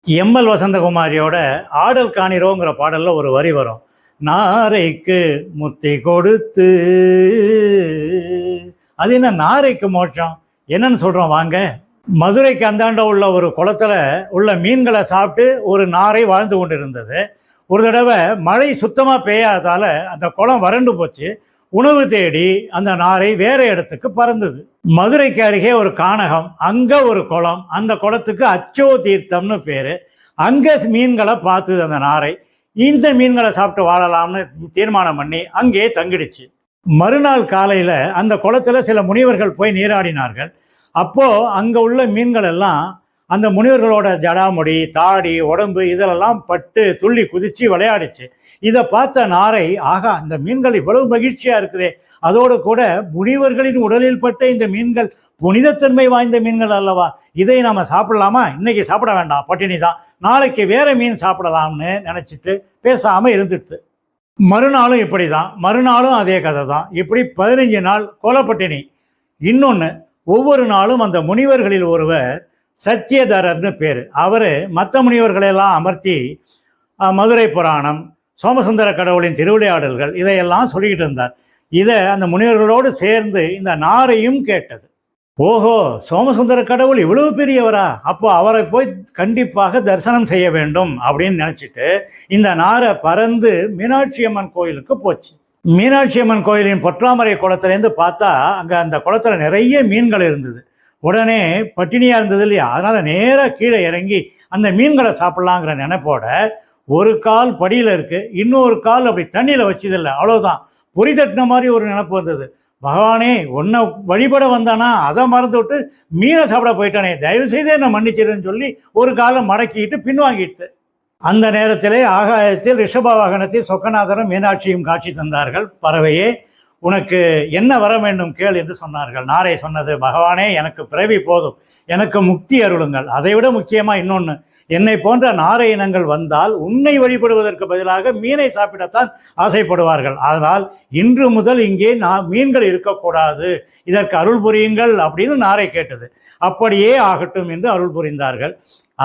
ML வசந்தகுமாரியோட ஆடல் காணிரோங்கிற பாடல்ல ஒரு வரி வரும். நாரைக்கு முத்தி கொடுத்து, அது என்ன நாரைக்கு மோட்சம் என்னன்னு சொல்றோம் வாங்க. மதுரைக்கு அந்தாண்ட உள்ள ஒரு குளத்துல உள்ள மீன்களை சாப்பிட்டு ஒரு நாரை வாழ்ந்து கொண்டு இருந்தது. ஒரு தடவை மழை சுத்தமா பெய்யாததால அந்த குளம் வறண்டு போச்சு. உணவு தேடி அந்த நாரை வேற இடத்துக்கு பறந்தது. மதுரைக்கு அருகே ஒரு கானகம், அங்க ஒரு குளம், அந்த குளத்துக்கு அச்சோ தீர்த்தம்னு பேரு. அங்க மீன்களை பார்த்தது அந்த நாரை. இந்த மீன்களை சாப்பிட்டு வாழலாம்னு தீர்மானம் பண்ணி அங்கே தங்கிடுச்சு. மறுநாள் காலையில அந்த குளத்துல சில முனிவர்கள் போய் நீராடினார்கள். அப்போ அங்க உள்ள மீன்கள் எல்லாம் அந்த முனிவர்களோட ஜடாமுடி, தாடி, உடம்பு இதிலெல்லாம் பட்டு துள்ளி குதிச்சு விளையாடிச்சு. இதை பார்த்த நாரை, ஆகா இந்த மீன்கள் இவ்வளவு மகிழ்ச்சியா இருக்குதே, அதோடு கூட முனிவர்களின் உடலில் பட்ட இந்த மீன்கள் புனிதத்தன்மை வாய்ந்த மீன்கள் அல்லவா, இதை நாம சாப்பிடலாமா? இன்னைக்கு சாப்பிட வேண்டாம், பட்டினி தான், நாளைக்கு வேற மீன் சாப்பிடலாம்னு நினைச்சிட்டு பேசாம இருந்துட்டு. மறுநாளும் இப்படி தான், மறுநாளும் அதே கதை தான். இப்படி 15 நாள் கொலப்பட்டினி. இன்னொன்று, ஒவ்வொரு நாளும் அந்த முனிவர்களில் ஒருவர் சத்தியதரர்னு பேர். அவர் மற்ற முனிவர்களெல்லாம் அமர்த்தி மதுரை புராணம், சோமசுந்தர கடவுளின் திருவிளையாடல்கள் இதையெல்லாம் சொல்லிக்கிட்டு இருந்தார். இதை அந்த முனிவர்களோடு சேர்ந்து இந்த நாரையும் கேட்டது. ஓஹோ, சோமசுந்தர கடவுள் இவ்வளவு பெரியவரா, அப்போ அவரை போய் கண்டிப்பாக தரிசனம் செய்ய வேண்டும் அப்படின்னு நினச்சிட்டு இந்த நாரை பறந்து மீனாட்சி அம்மன் கோயிலுக்கு போச்சு. மீனாட்சி அம்மன் கோயிலின் பொற்றாமரை குளத்துலேருந்து பார்த்தா அங்கே அந்த குளத்துல நிறைய மீன்கள் இருந்தது. உடனே பட்டினியாக இருந்தது இல்லையா, அதனால் நேராக கீழே இறங்கி அந்த மீன்களை சாப்பிட்லாங்கிற நினைப்போட ஒரு கால் படியில் இருக்குது, இன்னொரு கால் அப்படி தண்ணியில் வச்சதில்லை, அவ்வளோதான். பொறி தட்டின மாதிரி ஒரு நினைப்பு வந்தது. பகவானே, உன்னை வழிபட வந்தானா அதை மறந்து விட்டு மீனை சாப்பிட போயிட்டானே, தயவுசெய்து என்னை மன்னிச்சிருன்னு சொல்லி ஒரு காலை மடக்கிட்டு பின்வாங்கிட்டு. அந்த நேரத்திலே ஆகாயத்தில் ரிஷப வாகனத்தில் சொக்கநாதரும் மீனாட்சியும் காட்சி தந்தார்கள். பறவையே, உனக்கு என்ன வர வேண்டும் கேள் என்று சொன்னார்கள். நாரை சொன்னது, பகவானே எனக்கு பிறவி போதும், எனக்கு முக்தி அருளுங்கள். அதைவிட முக்கியமாக இன்னொன்று, என்னை போன்ற நாரை இனங்கள் வந்தால் உன்னை வழிபடுவதற்கு பதிலாக மீனை சாப்பிடத்தான் ஆசைப்படுவார்கள். அதனால் இன்று முதல் இங்கே மீன்கள் இருக்கக்கூடாது, இதற்கு அருள் புரியுங்கள் அப்படின்னு நாரை கேட்டது. அப்படியே ஆகட்டும் என்று அருள் புரிந்தார்கள்.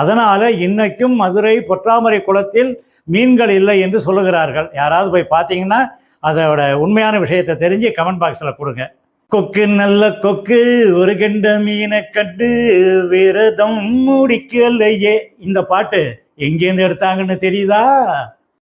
அதனால இன்னைக்கும் மதுரை பொற்றாமரை குளத்தில் மீன்கள் இல்லை என்று சொல்லுகிறார்கள். யாராவது போய் பார்த்தீங்கன்னா அதோட உண்மையான விஷயத்தை தெரிஞ்சு கமெண்ட் பாக்ஸில் கொடுங்க. கொக்கு நல்ல கொக்கு ஒரு கெண்ட மீனை கண்டு விரதம் முடிக்கலையே, இந்த பாட்டு எங்கேருந்து எடுத்தாங்கன்னு தெரியுதா?